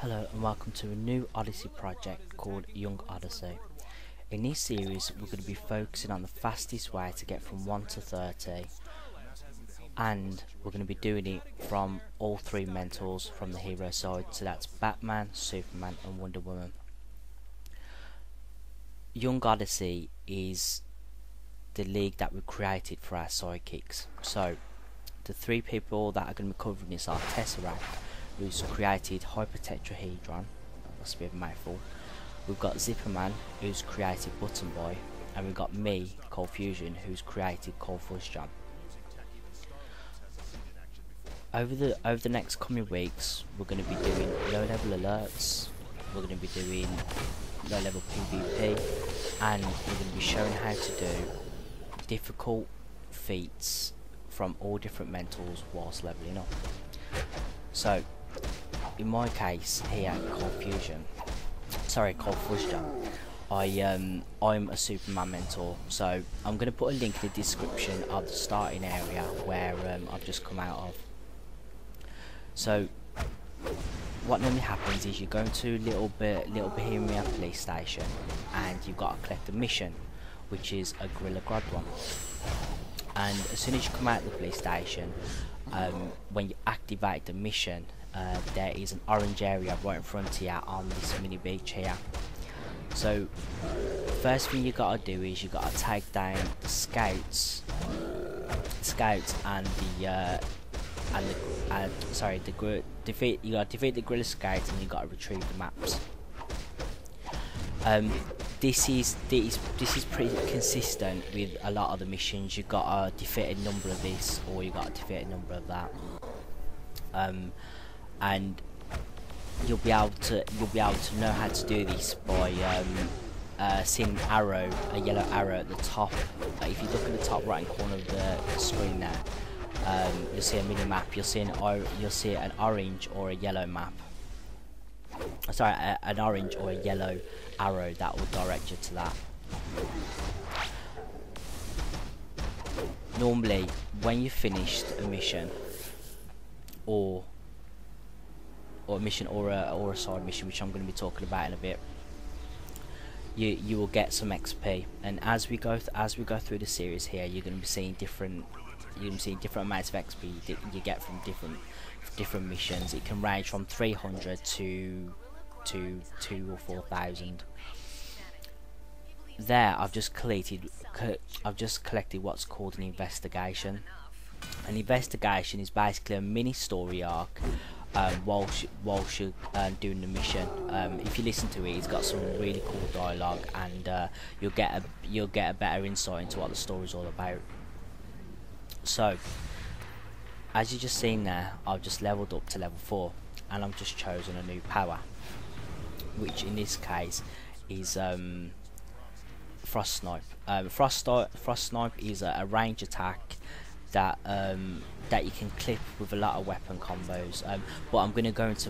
Hello and welcome to a new Odyssey project called Young Odyssey. In this series we're going to be focusing on the fastest way to get from 1 to 30, and we're going to be doing it from all three mentors from the hero side, so that's Batman, Superman and Wonder Woman. Young Odyssey is the league that we created for our sidekicks. So the three people that are going to be covering this are Tesseract, who's created Hypertetrahedron, that's a bit of a mouthful. We've got Zipperman, who's created Button Boy, and we've got me, ColdFuzzJohn, who's created ColdFuzzJohn. Over the next coming weeks, we're going to be doing low level alerts, we're going to be doing low level PvP, and we're going to be showing how to do difficult feats from all different mentors whilst leveling up. So in my case here, ColdFuzzJohn, I'm a Superman mentor, so I'm going to put a link in the description of the starting area where I've just come out of. So what normally happens is you go to Little Bohemia police station and you've got to collect a mission, which is a Gorilla Grodd one. And as soon as you come out of the police station, when you activate the mission, there is an orange area right in front of you on this mini beach here. So first thing you gotta do is you gotta take down the scouts and you gotta defeat the Gorilla Scouts, and you gotta retrieve the maps. This is pretty consistent with a lot of the missions. You gotta defeat a number of this, or you gotta defeat a number of that, and you'll be able to know how to do this by seeing a yellow arrow at the top. If you look at the top right hand corner of the screen there, you'll see a mini map. You'll see an orange or a yellow map. Sorry, an orange or a yellow arrow that will direct you to that. Normally, when you've finished a mission, or a side mission, which I'm going to be talking about in a bit, you will get some XP. And as we go through the series here, you're going to be seeing different amounts of XP you get from different missions. It can range from 300 to 2,000 or 4,000. There, I've just collected what's called an investigation. An investigation is basically a mini story arc whilst you're doing the mission. If you listen to it, it's got some really cool dialogue, and you'll get a better insight into what the story's all about. So, as you just seen there, I've just leveled up to level 4, and I've just chosen a new power, which in this case is Frost Snipe. Frost Snipe is a range attack that you can clip with a lot of weapon combos. But I'm going to go into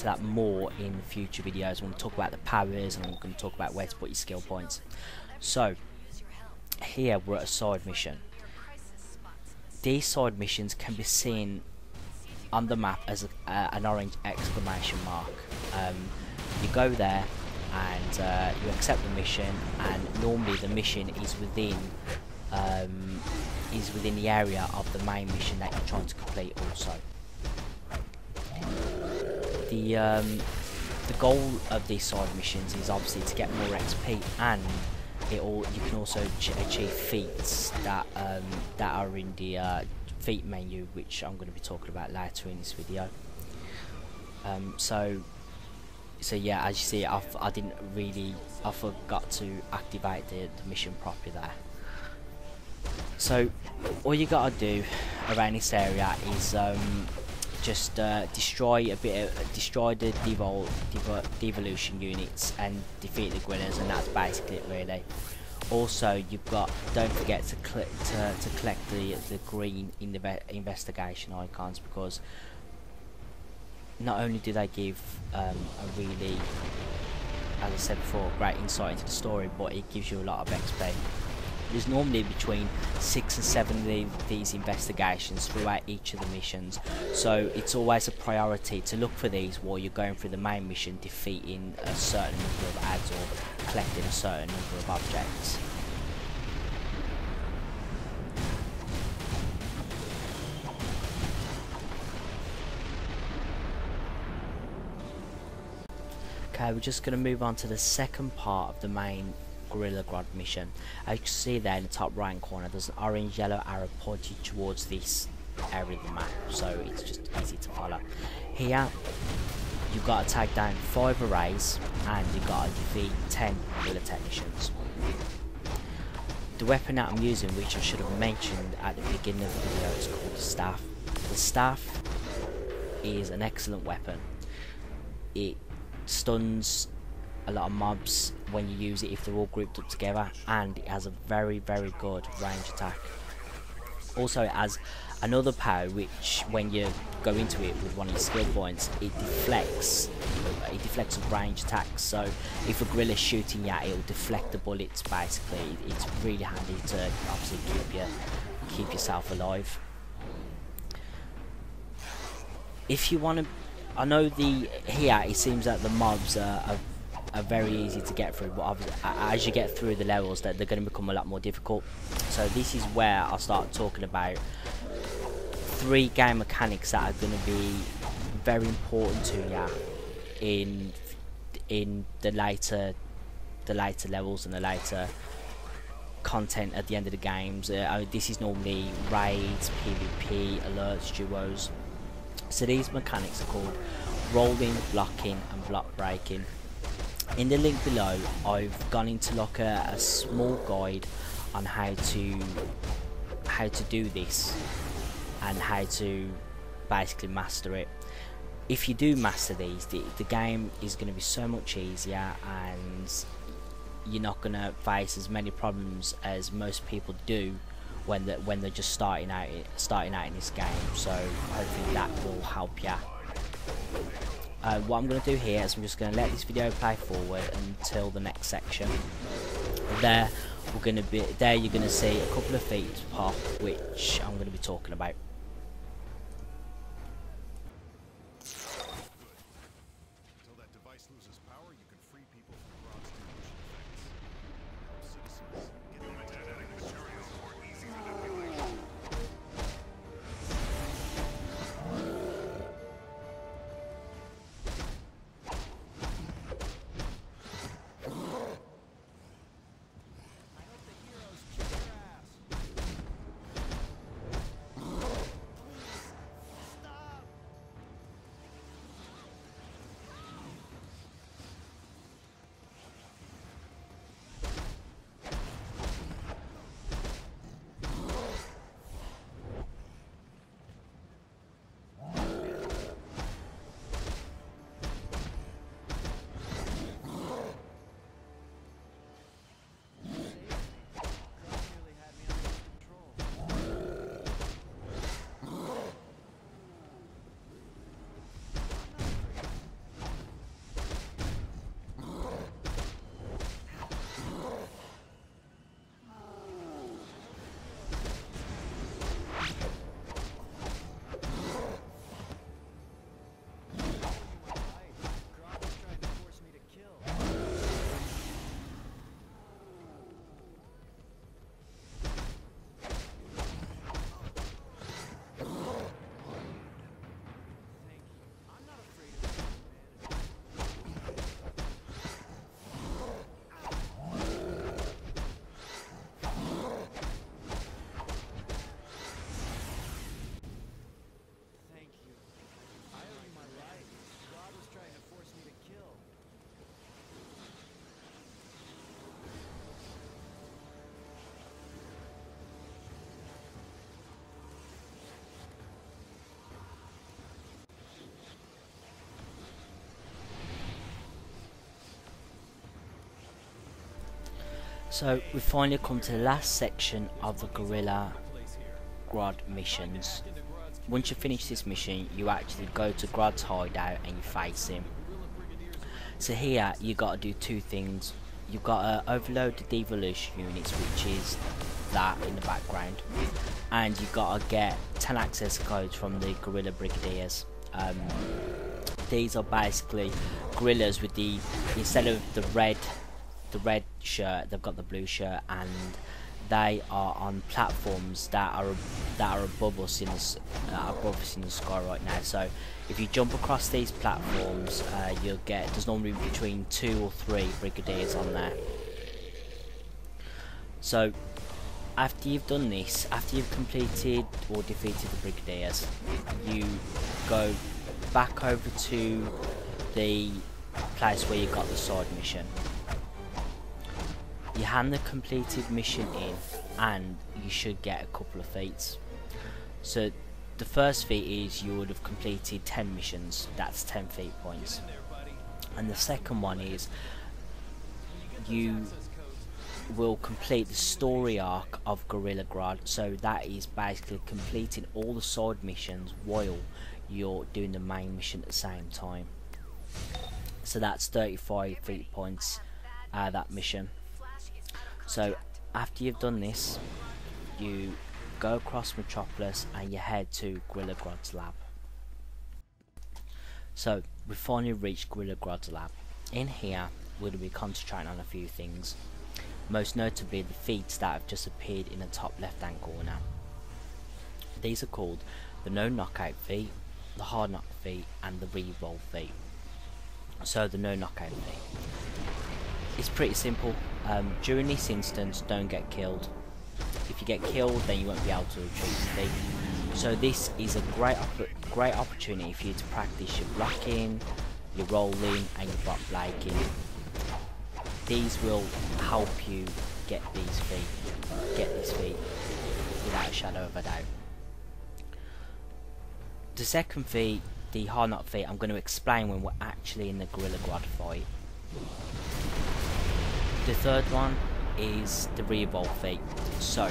that more in future videos. I'm going to talk about the powers, and I'm going to talk about where to put your skill points. So here we're at a side mission. These side missions can be seen on the map as an orange exclamation mark. You go there and you accept the mission, and normally the mission is within the area of the main mission that you're trying to complete. Also, the goal of these side missions is obviously to get more XP, and you can also achieve feats that are in the feat menu, which I'm going to be talking about later in this video. So yeah, as you see, I forgot to activate the mission properly there. So all you gotta do around this area is just destroy the devolution units and defeat the gorillas, and that's basically it really. Also, don't forget to collect the green in the investigation icons, because not only do they give a really, as I said before, great insight into the story, but it gives you a lot of XP. There's normally between 6 and 7 of these investigations throughout each of the missions, so it's always a priority to look for these while you're going through the main mission, defeating a certain number of ads or collecting a certain number of objects. Okay, we're just going to move on to the second part of the main Gorilla Grodd mission. As you can see there in the top right hand corner, there's an orange yellow arrow pointing towards this area of the map, so it's just easy to follow. Here you've got to take down 5 arrays and you've got to defeat 10 Gorilla technicians. The weapon that I'm using, which I should have mentioned at the beginning of the video, is called the staff. The staff is an excellent weapon. It stuns a lot of mobs when you use it if they're all grouped up together, and it has a very good range attack. Also it has another power which, when you go into it with one of your skill points, it deflects a range attacks. So if a gorilla's shooting you, it'll deflect the bullets basically. It's really handy to obviously keep yourself alive. If you want to, I know here it seems that the mobs are very easy to get through, but obviously as you get through the levels that they're going to become a lot more difficult. So this is where I'll start talking about 3 game mechanics that are going to be very important to you in the later levels and the later content at the end of the games. This is normally raids, PvP, alerts, duos. So these mechanics are called rolling, blocking and block breaking. In the link below I've gone into like a small guide on how to do this and how to basically master it. If you do master these, the game is going to be so much easier, and you're not going to face as many problems as most people do when they're just starting out in this game. So hopefully that will help you. What I'm going to do here is I'm just going to let this video play forward until the next section. There you're going to see a couple of feats pop, which I'm going to be talking about. Until that device loses power, you can free people from Grodd's delusion effects. Citizens, get the genetic material more easy manipulation. So we've finally come to the last section of the Gorilla Grodd missions. Once you finish this mission, you actually go to Grodd's hideout and you face him. So here you got to do 2 things. you've got to overload the devolution units, which is that in the background, and you've got to get 10 access codes from the Gorilla Brigadiers. These are basically gorillas with the, instead of the red shirt, they've got the blue shirt, and they are on platforms that are above us in the sky right now. So if you jump across these platforms, you'll get, there's normally between 2 or 3 brigadiers on there. So after you've done this, after you've completed or defeated the brigadiers, you go back over to the place where you got the side mission. You hand the completed mission in, and you should get a couple of feats. So the first feat is you would have completed 10 missions, that's 10 feat points. And the second one is you will complete the story arc of Gorilla Grodd. So that is basically completing all the side missions while you're doing the main mission at the same time. So that's 35 feat points that mission. So after you've done this, you go across Metropolis and you head to Gorilla Grodd's lab. So we finally reached Gorilla Grodd's lab. In here we'll be concentrating on a few things, most notably the feats that have just appeared in the top left hand corner. These are called the no knockout feat, the hard knock feat, and the re-roll feat. So the no knockout feat, it's pretty simple. During this instance, don't get killed. If you get killed, then you won't be able to retrieve the feat. So this is a great opportunity for you to practice your blocking, your rolling, and your block breaking. These will help you get this feat without a shadow of a doubt. The second feat, the hard knock feat, I'm going to explain when we're actually in the Gorilla Grodd fight. The third one is the re-evolve feat. So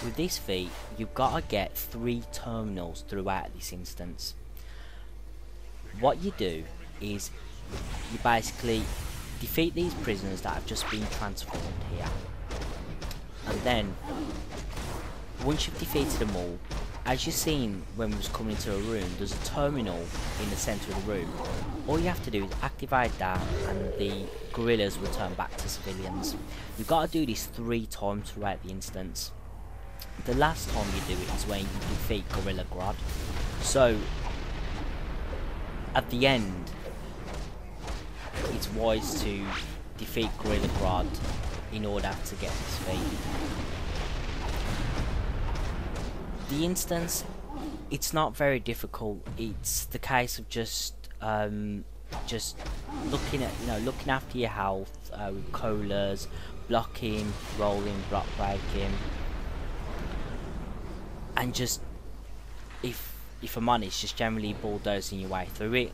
with this feat, you've got to get 3 terminals throughout this instance. What you do is you basically defeat these prisoners that have just been transformed here, and then once you've defeated them all, as you've seen when we was coming into a room, there's a terminal in the centre of the room. All you have to do is activate that and the gorillas return back to civilians. You've got to do this 3 times throughout the instance. The last time you do it is when you defeat Gorilla Grodd. So at the end, it's wise to defeat Gorilla Grodd in order to get this feat. The instance, it's not very difficult. It's the case of just looking after your health with colas, blocking, rolling, block breaking, and just if I'm honest, just generally bulldozing your way through it.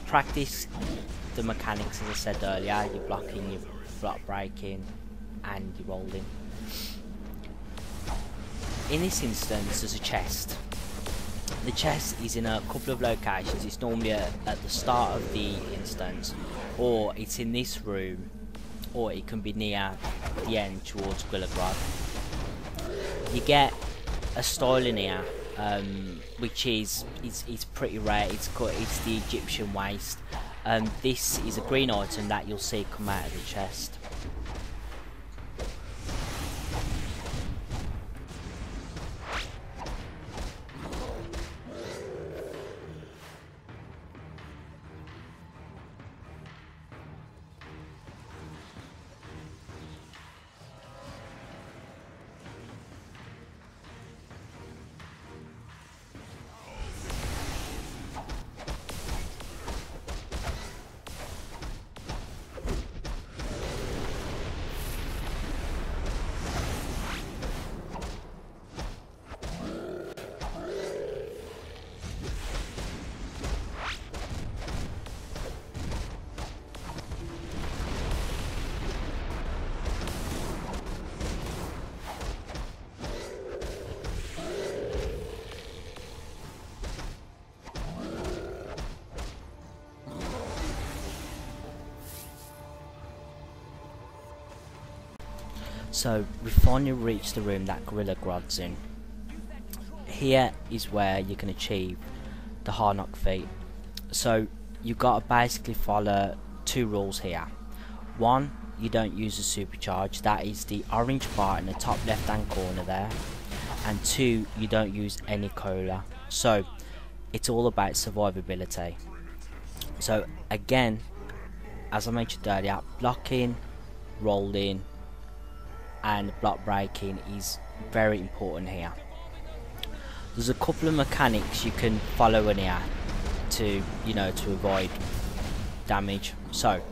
Practice the mechanics as I said earlier, your blocking, your block breaking, and your rolling. In this instance, there's a chest. The chest is in a couple of locations. It's normally at the start of the instance, or it's in this room, or it can be near the end towards Gorilla Grodd. You get a style in here, which is it's pretty rare. It's the Egyptian waist. This is a green item that you'll see come out of the chest. So we finally reached the room that Gorilla Grodd's in. Here is where you can achieve the hard knock feat. So you gotta basically follow 2 rules here. 1, you don't use a supercharge, that is the orange bar in the top left hand corner there. And 2, you don't use any cola. So it's all about survivability. So again, as I mentioned earlier, blocking, rolling and block breaking is very important here. There's a couple of mechanics you can follow in here to, to avoid damage. So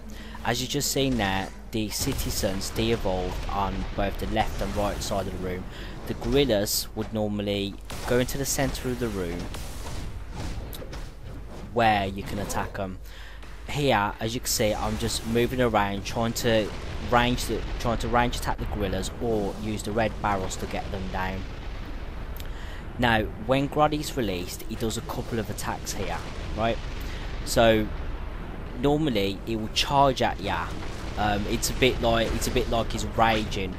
as you just seen there, the citizens de-evolved on both the left and right side of the room. The gorillas would normally go into the center of the room where you can attack them. Here, as you can see, I'm just moving around trying to range attack the gorillas or use the red barrels to get them down. Now when Grodd is released, he does a couple of attacks here, right? So normally he will charge at ya. It's a bit like he's raging,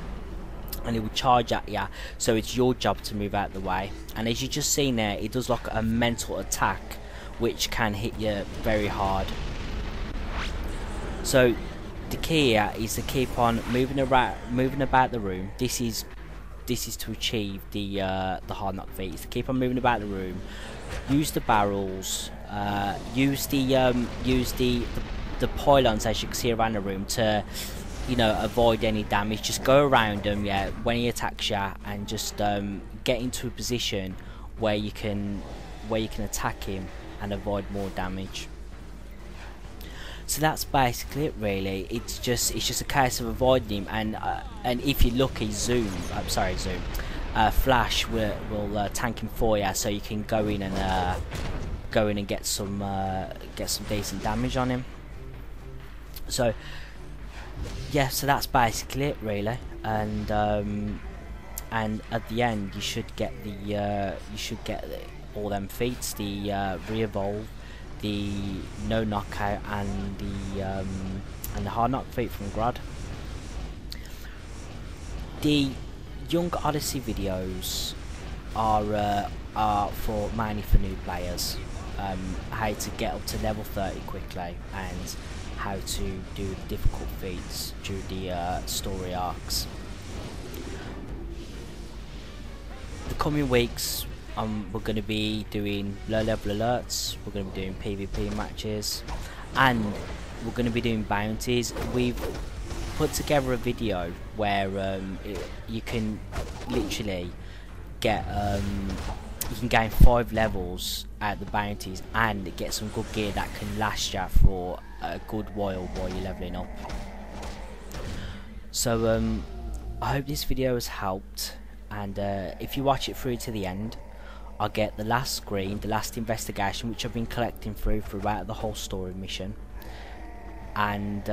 and he will charge at ya. So it's your job to move out the way. And as you just seen there, he does like a mental attack, which can hit you very hard. So the key here is to keep on moving about the room. This is to achieve the hard knock feat. To keep on moving about the room. Use the barrels. Use the pylons, as you can see around the room, to avoid any damage. Just go around them, yeah, when he attacks you, and just get into a position where you can attack him and avoid more damage. So that's basically it, really. It's just a case of avoiding him, and if you're lucky, Flash will tank him for you, so you can go in and get some decent damage on him. So yeah, so that's basically it, really. And at the end you should get all them feats: the re-evolve, the no knockout, and the hard knock feat from Grodd. The Young Odyssey videos are mainly for new players. How to get up to level 30 quickly, and how to do difficult feats during the story arcs. The coming weeks, we're going to be doing low level alerts, we're going to be doing PvP matches, and we're going to be doing bounties. We've put together a video where you can literally get you can gain 5 levels at the bounties and get some good gear that can last you for a good while you're leveling up. So I hope this video has helped, and if you watch it through to the end, I'll get the last screen, the last investigation, which I've been collecting throughout the whole story mission, and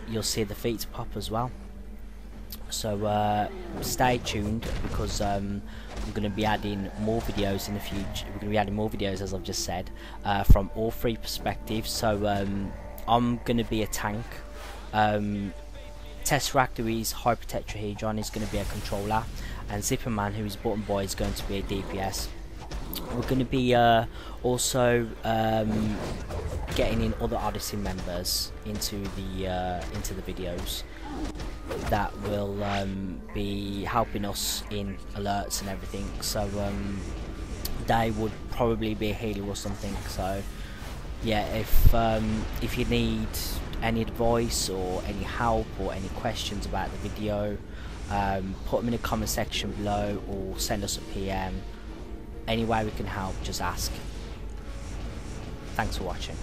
you'll see the feats pop as well. So stay tuned, because we're going to be adding more videos in the future. We're going to be adding more videos, as I've just said, from all 3 perspectives. So I'm going to be a tank. Tesseract, who is Hyper Tetrahedron, is going to be a controller, and Zipperman, who is Button Boy, is going to be a DPS. We're going to be also getting in other Odyssey members into the videos that will be helping us in alerts and everything. So they would probably be a healer or something. So yeah, if you need any advice or any help or any questions about the video, put them in the comment section below, or send us a PM. Any way we can help, just ask. Thanks for watching.